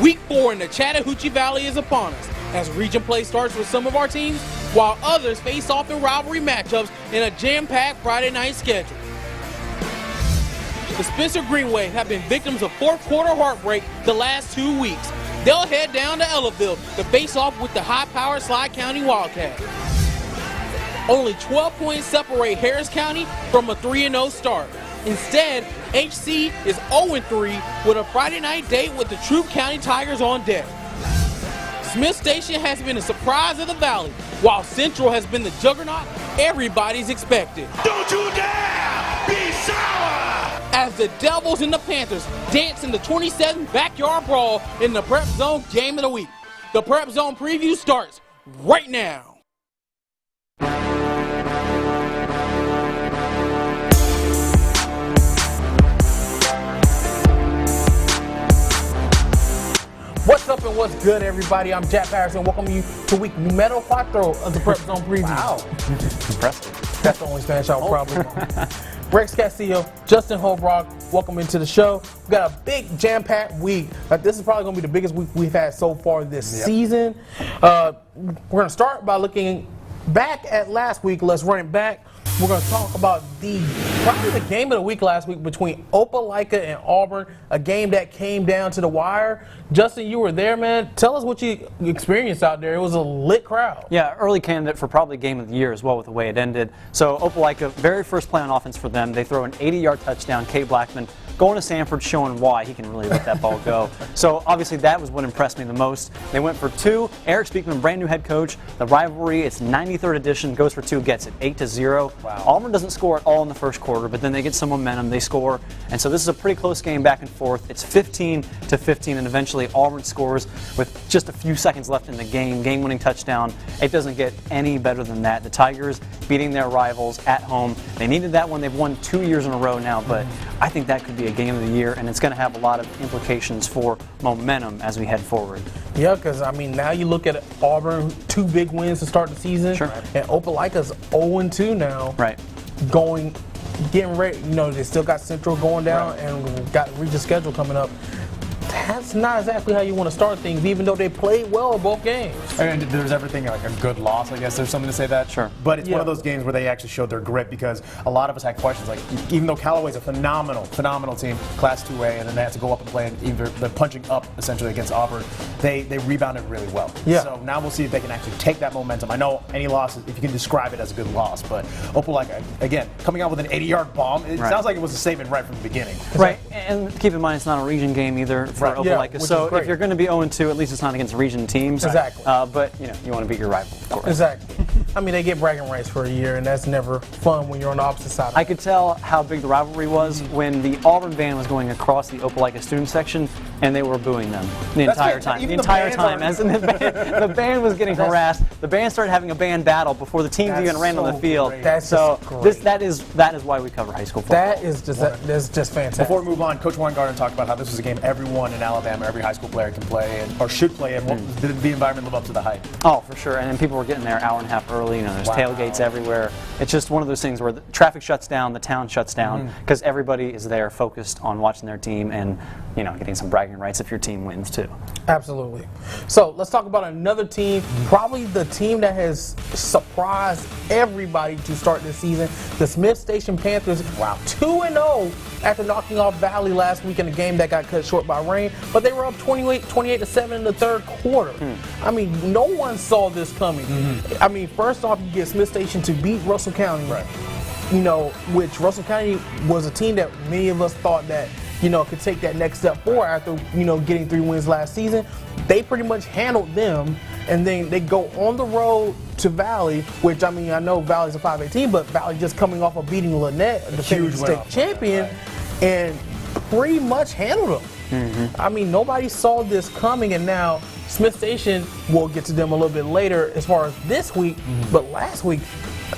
Week 4 in the Chattahoochee Valley is upon us as region play starts with some of our teams, while others face off in rivalry matchups in a jam-packed Friday night schedule. The Spencer Green Wave have been victims of fourth quarter heartbreak the last 2 weeks. They'll head down to Ellaville to face off with the high-powered Slide County Wildcats. Only 12 points separate Harris County from a 3-0 start. Instead, HC is 0-3 with a Friday night date with the Troup County Tigers on deck. Smith Station has been a surprise of the Valley, while Central has been the juggernaut everybody's expected. Don't you dare be sour! As the Devils and the Panthers dance in the 27th backyard brawl in the PrepZone Game of the Week. The PrepZone preview starts right now. What's up and what's good, everybody? I'm Jack Patterson. Welcome you to week numero 4 of the PrepZone preview. Wow. Impressive. That's the only Spanish I would probably know. Rex Castillo, Justin Holbrook, welcome into the show. We've got a big jam-packed week. This is probably going to be the biggest week we've had so far this season. We're going to start by looking back at last week. Let's run it back. We're going to talk about probably the game of the week last week between Opelika and Auburn, a game that came down to the wire. Justin, you were there, man. Tell us what you experienced out there. It was a lit crowd. Yeah, early candidate for probably game of the year as well with the way it ended. So Opelika, very first play on offense for them. They throw an 80-yard touchdown. Kate Blackman going to Sanford, showing why he can really let that ball go. So obviously that was what impressed me the most. They went for 2. Eric Speakman, brand new head coach. The rivalry, it's 93rd edition, goes for 2, gets it 8-0. Wow. Auburn doesn't score at all in the first quarter, but then they get some momentum. They score, and so this is a pretty close game back and forth. It's 15-15, and eventually Auburn scores with just a few seconds left in the game-winning touchdown. It doesn't get any better than that. The Tigers beating their rivals at home. They needed that one. They've won 2 years in a row now, but I think that could be a game of the year, and it's going to have a lot of implications for momentum as we head forward. Yeah, because, I mean, now you look at Auburn, 2 big wins to start the season, sure. And Opelika's 0-2 now. Right. Getting ready, they still got Central going down and got Regis schedule coming up. That's not exactly how you want to start things, even though they played well in both games. And there's everything like a good loss, I guess there's something to say that. Sure. But it's one of those games where they actually showed their grit, because a lot of us had questions. Like, even though Callaway's a phenomenal team, Class 2A, and then they had to go up and play, and they're punching up essentially against Auburn, they rebounded really well. Yeah. So now we'll see if they can actually take that momentum. I know any loss, if you can describe it as a good loss, but Opelika, again, coming out with an 80-yard bomb, it sounds like it was a saving right from the beginning. Right, and keep in mind it's not a region game either for Opelika. Yeah, so if you're going to be 0-2, at least it's not against region teams. Exactly. But you want to beat your rival, of course. Exactly. I mean, they get bragging rights for a year, and that's never fun when you're on the opposite side. I could tell how big the rivalry was when the Auburn band was going across the Opelika student section, and they were booing them the entire time. The entire time, as in the band was getting harassed. The band started having a band battle before the teams even ran on the field. That is why we cover high school football. That's just fantastic. Before we move on, Coach Weingarten talked about how this was a game everyone in Alabama, every high school player can play or should play, and did the environment live up to the hype? Oh, for sure. And then people were getting there an hour and a half early. There's tailgates everywhere. It's just one of those things where the traffic shuts down, the town shuts down, because everybody is there focused on watching their team and getting some bragging rights if your team wins too. Absolutely. So let's talk about another team, probably the team that has surprised everybody to start this season, the Smith Station Panthers. 2-0 after knocking off Valley last week in a game that got cut short by rain, but they were up 28-7 in the third quarter. I mean, no one saw this coming. I mean, first off, you get Smith Station to beat Russell County, which Russell County was a team that many of us thought that could take that next step forward after, getting 3 wins last season. They pretty much handled them, and then they go on the road to Valley, which, I mean, I know Valley's a 5A team, but Valley just coming off of beating Lynette, the defending state champion, and pretty much handled them. I mean, nobody saw this coming, and now Smith Station, we'll get to them a little bit later as far as this week, but last week,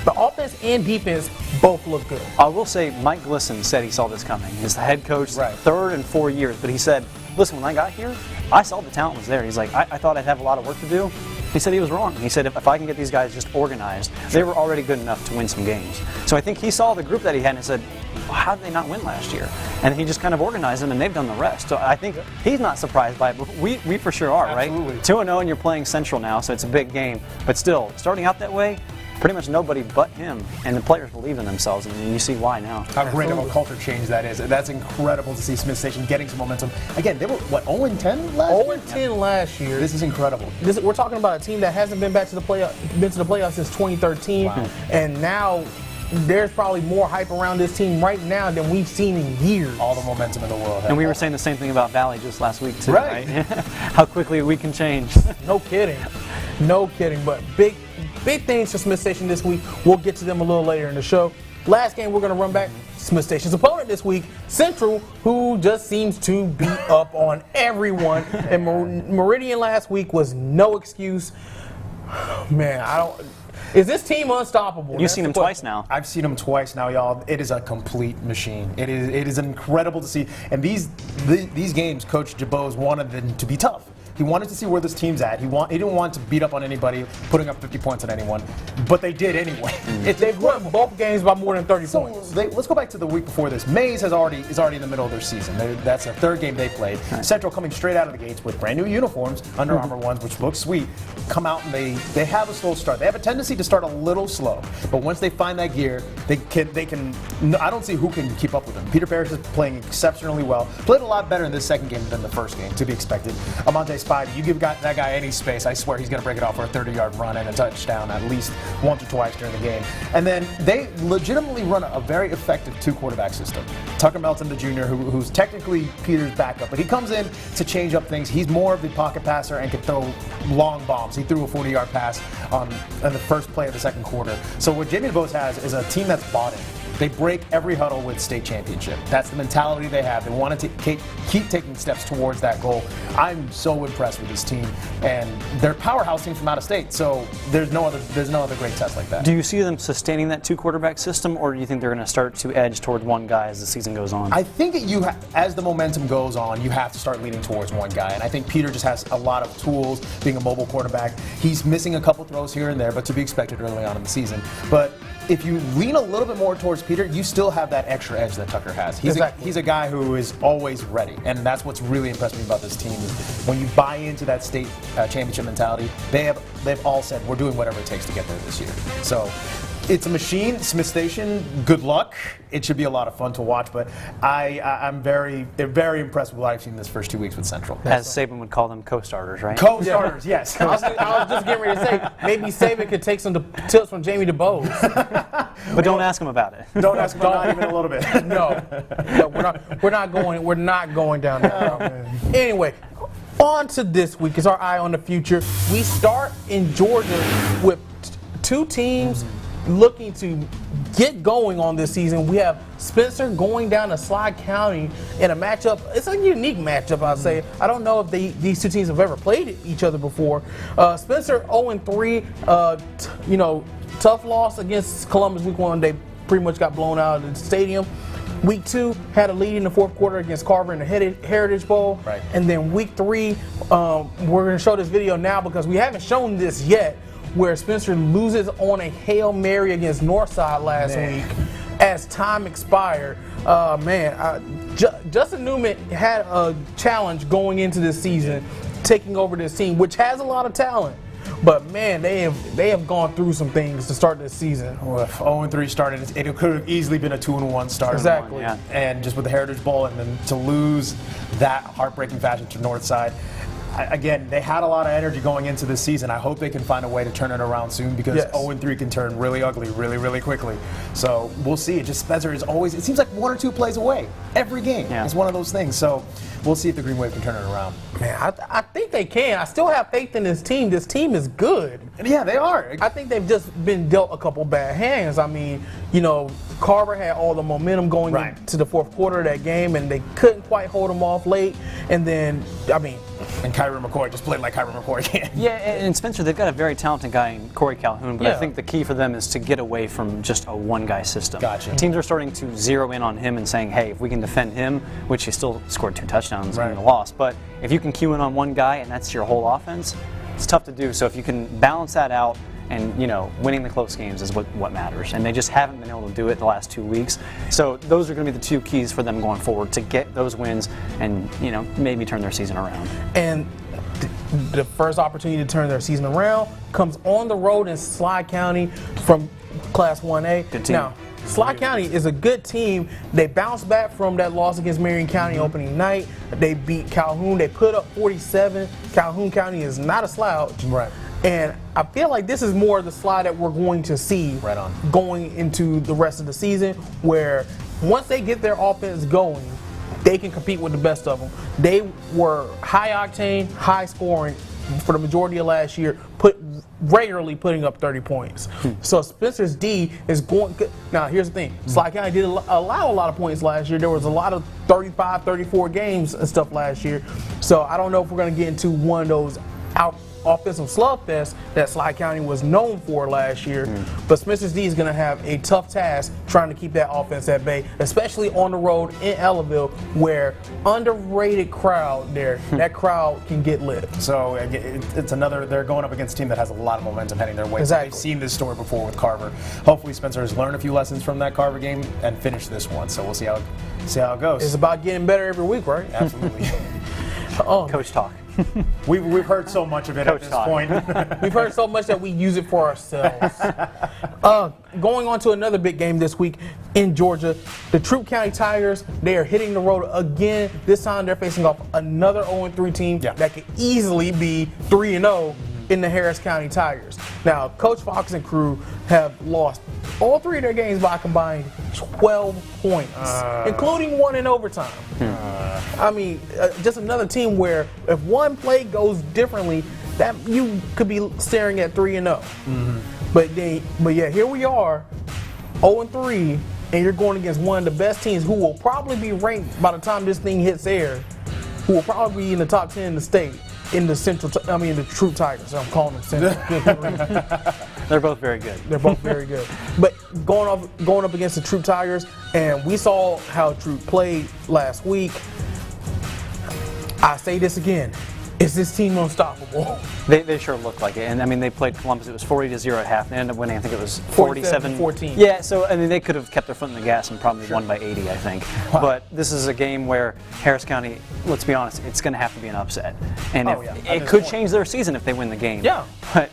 the offense and defense both look good. I will say Mike Glisson said he saw this coming. He's the head coach, third in 4 years, but he said, listen, when I got here, I saw the talent was there. He's like, I thought I'd have a lot of work to do. He said he was wrong. He said if I can get these guys just organized, they were already good enough to win some games. So I think he saw the group that he had and said, how did they not win last year? And he just kind of organized them, and they've done the rest. So I think he's not surprised by it, but we for sure are, Absolutely. right? 2-0, and you're playing Central now, so it's a big game. But still, starting out that way, pretty much nobody but him, and the players believe in themselves, and you see why now. How great of a culture change that is. That's incredible to see Smith Station getting some momentum. Again, they were, what, 0-10 last year? 0-10 last year. This is incredible. We're talking about a team that hasn't been back to the playoffs since 2013, Wow. and now there's probably more hype around this team right now than we've seen in years. All the momentum in the world. And we were saying the same thing about Valley just last week, too, Right. right? How quickly we can change. No kidding. No kidding. But big things for Smith Station this week. We'll get to them a little later in the show. Last game we're going to run back, Smith Station's opponent this week, Central, who just seems to beat up on everyone. And Meridian last week was no excuse. Man, is this team unstoppable? You've seen them twice now. I've seen them twice now, y'all. It is a complete machine. It is incredible to see. And these games, Coach Jabose wanted them to be tough. He wanted to see where this team's at. He didn't want to beat up on anybody, putting up 50 points on anyone, but they did anyway. They've won both games by more than 30 points. Let's go back to the week before this. Mays is already in the middle of their season. That's the third game they played. Central coming straight out of the gates with brand new uniforms, Under Armour ones, which look sweet. Come out and they have a slow start. They have a tendency to start a little slow, but once they find that gear, they can. I don't see who can keep up with them. Peter Parrish is playing exceptionally well. Played a lot better in this second game than the first game, to be expected. Amante Spivey, you give that guy any space, I swear he's going to break it off for a 30-yard run and a touchdown at least once or twice during the game. And then they legitimately run a very effective two-quarterback system. Tucker Melton, the junior, who's technically Peter's backup, but he comes in to change up things. He's more of the pocket passer and can throw long bombs. He threw a 40-yard pass in the first play of the second quarter. So what Jamie DeBose has is a team that's bought in. They break every huddle with state championship. That's the mentality they have. They want to keep taking steps towards that goal. I'm so impressed with this team, and they're a powerhouse team from out of state. So there's no other great test like that. Do you see them sustaining that two-quarterback system, or do you think they're going to start to edge towards one guy as the season goes on? I think as the momentum goes on, you have to start leaning towards one guy. And I think Peter just has a lot of tools, being a mobile quarterback. He's missing a couple throws here and there, but to be expected early on in the season. But if you lean a little bit more towards Peter, you still have that extra edge that Tucker has. He's a guy who is always ready, and that's what's really impressed me about this team. Is when you buy into that state championship mentality, they've all said we're doing whatever it takes to get there this year. So it's a machine. Smith Station, good luck. It should be a lot of fun to watch, but I'm very, very impressed with what I've seen this first 2 weeks with Central. As Saban would call them, co-starters, right? Co-starters, yes. I was just getting ready to say, maybe Saban could take some tips from Jamie DeBose. But don't ask him about it. Don't ask him, not even a little bit. No, we're not going down that route. Anyway, on to this week is our eye on the future. We start in Georgia with two teams looking to get going on this season. We have Spencer going down to Sly County in a matchup. It's a unique matchup, I'd say. I don't know if these two teams have ever played each other before. Spencer 0-3, tough loss against Columbus week 1. They pretty much got blown out of the stadium. Week 2 had a lead in the fourth quarter against Carver in the Heritage Bowl. Right. And then week 3, we're going to show this video now because we haven't shown this yet, where Spencer loses on a Hail Mary against Northside last week as time expired. Justin Newman had a challenge going into this season, taking over this team, which has a lot of talent. But man, they have gone through some things to start this season. Well, if 0-3 started, it could have easily been a 2-1 start. Exactly. Yeah. And just with the Heritage Bowl, and then to lose that heartbreaking fashion to Northside. Again, they had a lot of energy going into this season. I hope they can find a way to turn it around soon, because 0-3 can turn really ugly really, really quickly. So we'll see. Spencer is always, it seems like 1 or 2 plays away every game. Yeah. It's one of those things. So we'll see if the Green Wave can turn it around. Man, I think they can. I still have faith in this team. This team is good. And yeah, they are. I think they've just been dealt a couple bad hands. I mean, Carver had all the momentum going into the fourth quarter of that game, and they couldn't quite hold them off late. And then, And Kyrie McCoy just played like Kyrie McCoy can. Yeah, and Spencer, they've got a very talented guy in Corey Calhoun, but I think the key for them is to get away from just a one-guy system. Gotcha. Teams are starting to zero in on him and saying, hey, if we can defend him, which he still scored 2 touchdowns in the loss, but if you can cue in on one guy and that's your whole offense, it's tough to do. So if you can balance that out and winning the close games is what matters. And they just haven't been able to do it the last 2 weeks. So those are going to be the two keys for them going forward, to get those wins and maybe turn their season around. And the first opportunity to turn their season around comes on the road in Sly County from Class 1A. Good team. Now, Sly County is a good team. They bounced back from that loss against Marion County opening night. They beat Calhoun. They put up 47. Calhoun County is not a slouch. Right. And I feel like this is more of the Sly that we're going to see Right on. going into the rest of the season, where once they get their offense going, they can compete with the best of them. They were high octane, high scoring for the majority of last year, regularly putting up 30 points. So Spencer's D is going. Now here's the thing: Sly County did allow a lot of points last year. There was a lot of 35, 34 games and stuff last year. So I don't know if we're going to get into one of those offensive slugfest that Sly County was known for last year. But Spencer's D is going to have a tough task trying to keep that offense at bay, especially on the road in Ellaville, where underrated crowd there. That crowd can get lit. So it's another, they're going up against a team that has a lot of momentum heading their way. Exactly. They've seen this story before with Carver. Hopefully Spencer has learned a few lessons from that Carver game and finished this one. So we'll see how it goes. It's about getting better every week, right? Absolutely. Coach talk. We've heard so much of it Coach at this talk. point. We've heard so much that we use it for ourselves. Going on to another big game this week in Georgia, the Troup County Tigers, they are hitting the road again. This time they're facing off another 0-3 team that could easily be 3-0 in the Harris County Tigers. Now, Coach Fox and crew have lost all three of their games by a combined 12 points, including one in overtime. I mean, just another team where if one play goes differently, that you could be staring at 3-0. But yeah, here we are, 0-3, and you're going against one of the best teams who will probably be ranked by the time this thing hits air, who will probably be in the top 10 in the state. In the the Troup Tigers. I'm calling them Central. They're both very good. They're both very good. But going up against the Troup Tigers, and we saw how Troup played last week. I say this again. Is this team unstoppable? They sure look like it. And I mean, they played Columbus. It was 40-0 at half. They ended up winning. I think it was 47-14. Yeah, so I mean, they could have kept their foot in the gas and probably won by 80, I think. Wow. But this is a game where Harris County, let's be honest, it's going to have to be an upset. And it could change their season if they win the game. Yeah. But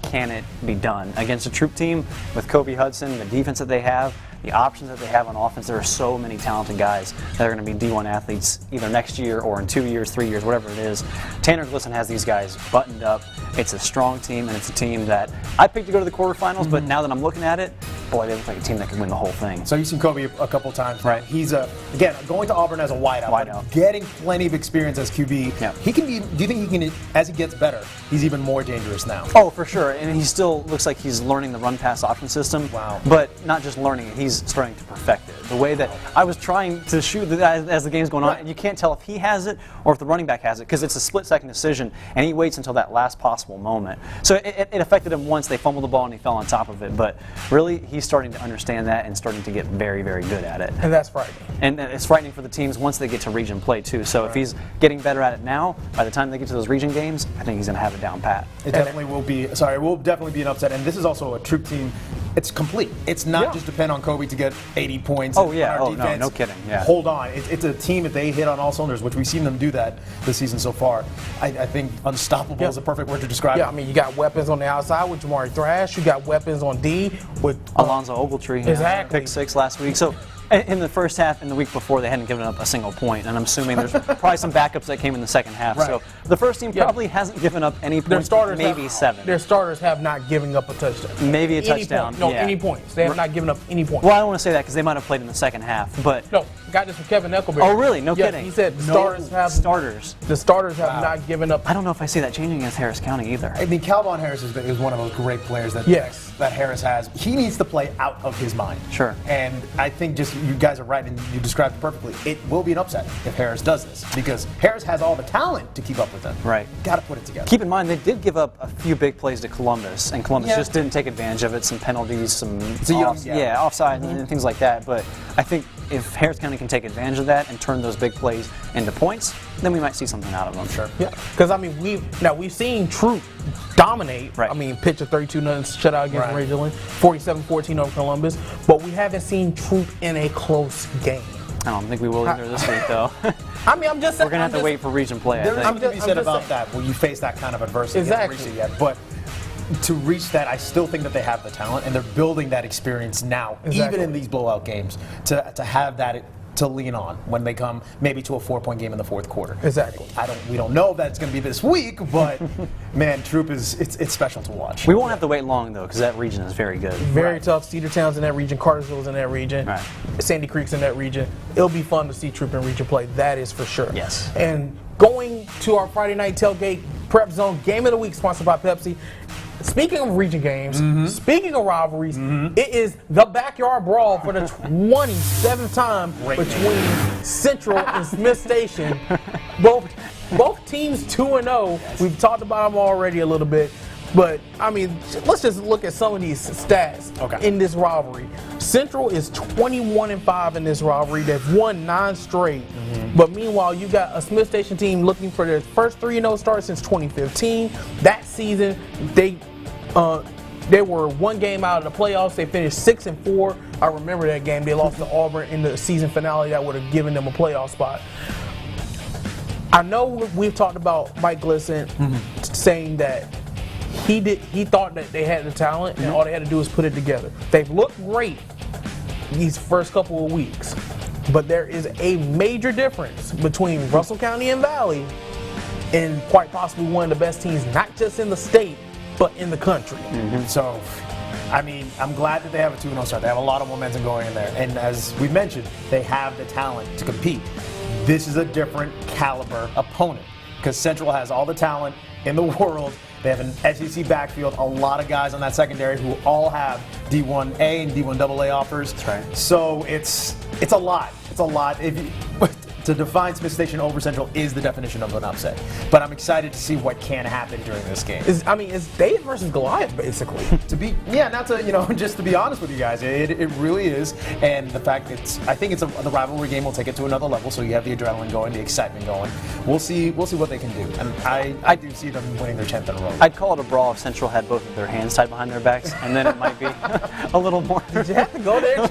can it be done against a Troup team with Kobe Hudson, the defense that they have, the options that they have on offense? There are so many talented guys that are going to be D1 athletes either next year or in 2 years, 3 years, whatever it is. Tanner Glisson has these guys buttoned up. It's a strong team, and it's a team that I picked to go to the quarterfinals, but now that I'm looking at it, boy, they look like a team that can win the whole thing. So you've seen Kobe a couple times. Right. He's again going to Auburn as a wideout, but getting plenty of experience as QB. Yeah. He can be. Do you think he can, as he gets better, he's even more dangerous now? Oh, for sure. And he still looks like he's learning the run-pass option system. Wow. But not just learning it, he's starting to perfect it. The way that I was trying to shoot as the game's going on, and you can't tell if he has it or if the running back has it, because it's a split-second decision, and he waits until that last possible moment. So it affected him once. They fumbled the ball, and he fell on top of it. But really, he's starting to understand that and starting to get very, very good at it. And that's frightening. And it's frightening for the teams once they get to region play, too. So if he's getting better at it now, by the time they get to those region games, I think he's going to have it down pat. It definitely will be. Sorry, it will definitely be an upset. And this is also a Troup team. It's complete. It's not just depend on Kobe to get 80 points. Oh, yeah. On our defense. No kidding. Yeah. Hold on. It's a team that they hit on all cylinders, which we've seen them do that this season so far. I think unstoppable is a perfect word to describe it. Yeah, I mean, you got weapons on the outside with Jamari Thrash. You got weapons on D with Alonzo Ogletree. Exactly. Pick 6 last week. So in the first half and the week before, they hadn't given up a single point. And I'm assuming there's probably some backups that came in the second half. Right. So the first team probably hasn't given up any points. Their starters maybe 7. Their starters have not given up a touchdown. Maybe a Any touchdown. point. No, yeah. any points. They have not given up any points. Well, I don't want to say that because they might have played in the second half. But No, got this from Kevin Eckelberry. Oh, really? No Yeah, kidding. He said starters. The starters have not given up. I don't know if I see that changing against Harris County either. I mean, Calvin Harris is one of those great players that that Harris has. He needs to play out of his mind. Sure. And I think just you guys are right, and you described it perfectly. It will be an upset if Harris does this because Harris has all the talent to keep up with them. Right. Got to put it together. Keep in mind, they did give up a few big plays to Columbus, and Columbus just didn't take advantage of it. Some penalties, some offside, and things like that. But I think if Harris County can take advantage of that and turn those big plays into points, then we might see something out of them. Sure. Yeah, because I mean we've seen Troop dominate. Right. I mean, pitch a 32-0 shutout against Right. Rangeland, 47-14 over Columbus, but we haven't seen Troop in a close game. I don't think we will either this week, though. I mean, I'm just We're going to have to wait for region play, I There is think. something to be I'm said just about saying. that when you face that kind of adversity. Exactly. You haven't reached it yet, but to reach that, I still think that they have the talent and they're building that experience now, Exactly. even in these blowout games, to have that to lean on when they come maybe to a 4-point game in the fourth quarter. Exactly. We don't know if that's going to be this week, but man, Troop it's special to watch. We won't have to wait long, though, because that region is very good. Very Right. tough. Cedartown's in that region. Cartersville's in that region. Right. Sandy Creek's in that region. It'll be fun to see Troop in region play. That is for sure. Yes. And going to our Friday night tailgate PrepZone Game of the Week, sponsored by Pepsi. Speaking of region games, speaking of rivalries, it is the backyard brawl for the 27th time between Central and Smith Station. Both teams 2-0. We've talked about them already a little bit. But, I mean, let's just look at some of these stats in this rivalry. Central is 21-5 in this rivalry. They've won 9 straight. But meanwhile, you got a Smith Station team looking for their first 3-0 start since 2015. That season, they were one game out of the playoffs. They finished 6-4. I remember that game. They lost to Auburn in the season finale. That would have given them a playoff spot. I know we've talked about Mike Glisson saying that he thought that they had the talent and all they had to do was put it together. They've looked great these first couple of weeks, but there is a major difference between Russell County and Valley and quite possibly one of the best teams, not just in the state, but in the country. So, I mean, I'm glad that they have a 2-0 start. They have a lot of momentum going in there. And as we mentioned, they have the talent to compete. This is a different caliber opponent because Central has all the talent in the world. They have an SEC backfield, a lot of guys on that secondary who all have D1A and D1AA offers. That's right. So it's a lot. It's a lot. To define Smith Station over Central is the definition of an upset. But I'm excited to see what can happen during this game. It's David versus Goliath, basically. Just to be honest with you guys, it really is. And the fact I think the rivalry game will take it to another level. So you have the adrenaline going, the excitement going. We'll see what they can do. And I do see them winning their 10th in a row. I'd call it a brawl if Central had both of their hands tied behind their backs, and then it might be a little more. Did you have to go there?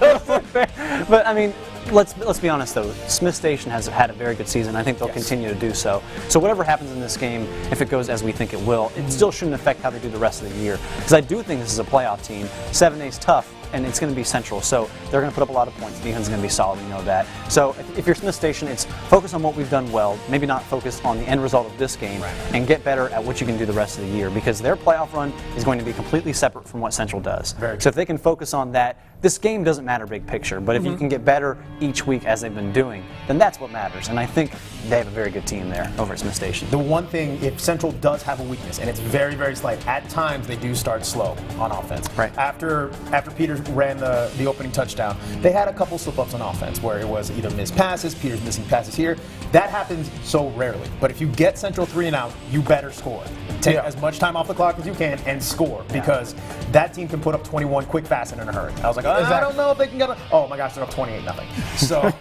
But I mean, let's be honest though. Smith Station has had a very good season. I think they'll continue to do so. So whatever happens in this game, if it goes as we think it will, it still shouldn't affect how they do the rest of the year. Because I do think this is a playoff team. 7A's tough, and it's going to be Central. So they're going to put up a lot of points. The defense is going to be solid. We know that. So if you're Smith Station, it's focus on what we've done well. Maybe not focus on the end result of this game, and get better at what you can do the rest of the year. Because their playoff run is going to be completely separate from what Central does. So if they can focus on that, this game doesn't matter big picture. But if you can get better each week as they've been doing, then that's what matters. And I think they have a very good team there over at Smith Station. The one thing, if Central does have a weakness, and it's very, very slight, at times they do start slow on offense. Right. After Peters ran the opening touchdown, they had a couple slip-ups on offense where it was either missed passes, Peters missing passes here. That happens so rarely. But if you get Central 3 and out, you better score. Take as much time off the clock as you can and score because that team can put up 21 quick, fast, and in a hurry. I was like, I don't know if they can get oh my gosh, they're up 28-0. So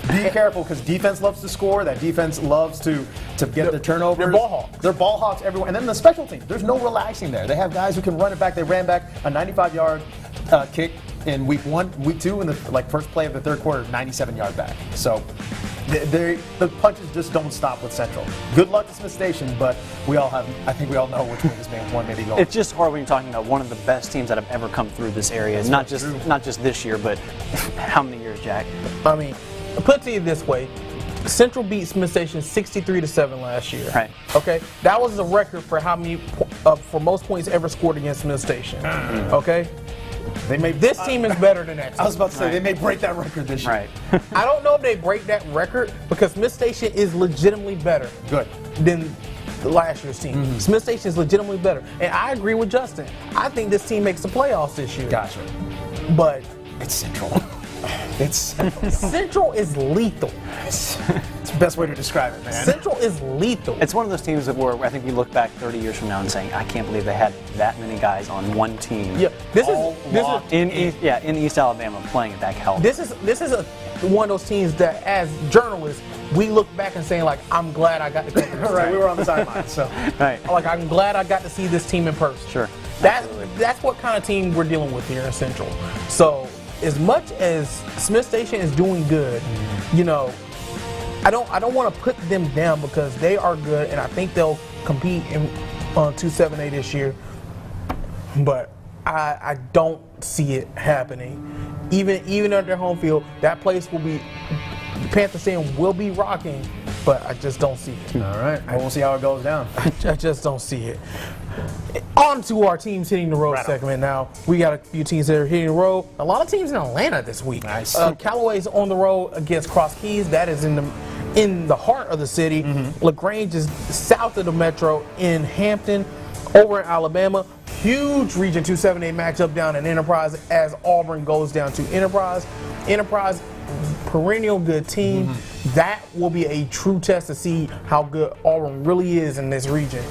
be careful because defense loves to score. That defense loves to get the turnovers. They're ball hawks. They're ball hawks everywhere. And then the special teams, there's no relaxing there. They have guys who can run it back. They ran back a 95-yard kick in week 1, week 2, in the first play of the third quarter, 97-yard back. So the punches just don't stop with Central. Good luck to Smith Station, but I think we all know which way this one may be going. It's just hard when you're talking about one of the best teams that have ever come through this area. Not just this year, but how many years, Jack? I mean, put it to you this way. Central beat Smith Station 63-7 last year. Right. Okay. That was the record for for most points ever scored against Smith Station. Okay. This team is better than that team. I was about to say they may break that record this year. Right. I don't know if they break that record because Smith Station is legitimately better than last year's team. Smith Station is legitimately better. And I agree with Justin. I think this team makes the playoffs this year. Gotcha. But it's Central. Central is lethal. It's the best way to describe it, man. Central is lethal. It's one of those teams where I think we look back 30 years from now and saying, I can't believe they had that many guys on one team. Yeah, this is in East Alabama playing at that caliber. This is one of those teams that, as journalists, we look back and saying like, I'm glad I got to cover this Right, team. we were on the sidelines, so. Right. Like, I'm glad I got to see this team in person. Sure. That's what kind of team we're dealing with here in Central. So as much as Smith Station is doing good, you know, I don't want to put them down because they are good, and I think they'll compete on 278 this year. But I don't see it happening. Even at their home field, that place will be, Panther Stadium will be rocking, but I just don't see it. All right, well, we'll see how it goes down. I just don't see it. On to our teams hitting the road segment now. We got a few teams that are hitting the road. A lot of teams in Atlanta this week. Nice. Callaway's on the road against Cross Keys. That is in the heart of the city. LaGrange is south of the metro in Hampton. Over in Alabama, huge Region 278 matchup down in Enterprise as Auburn goes down to Enterprise. Enterprise, perennial good team. That will be a true test to see how good Auburn really is in this region.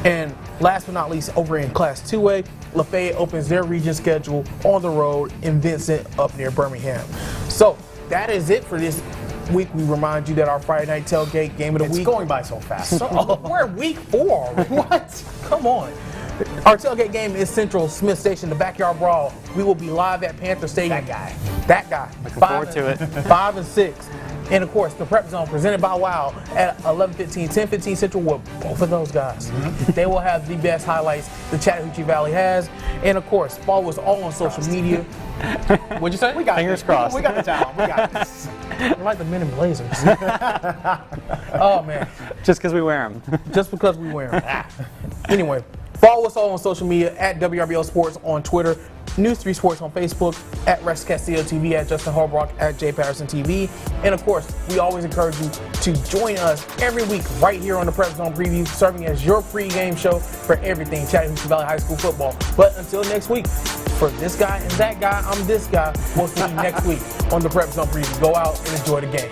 And last but not least, over in Class 2A, Lafayette opens their region schedule on the road in Vincent up near Birmingham. So that is it for this week. We remind you that our Friday night tailgate game of the It's week. going by so fast. We're at week 4 already. What? Come on. Our tailgate game is Central Smith Station, the Backyard Brawl. We will be live at Panther Stadium. That guy. Looking forward to it. 5 and 6. And of course, the Prep Zone presented by WOW at 11:15, 10:15 Central with both of those guys. They will have the best highlights the Chattahoochee Valley has. And of course, follow us all on social media. What'd you say? We got Fingers this. crossed. We got the talent. We got this. We're like the Men in Blazers. Oh man. Just because we wear them. Just because we wear them. Anyway, follow us all on social media at WRBL Sports on Twitter, News 3 Sports on Facebook, at Rex Castillo TV, at Justin Holbrook, at Jay Patterson TV. And of course, we always encourage you to join us every week right here on the Prep Zone Preview, serving as your pregame show for everything Chattahoochee Valley High School football. But until next week, for this guy and that guy, I'm this guy. We'll see you next week on the Prep Zone Preview. Go out and enjoy the game.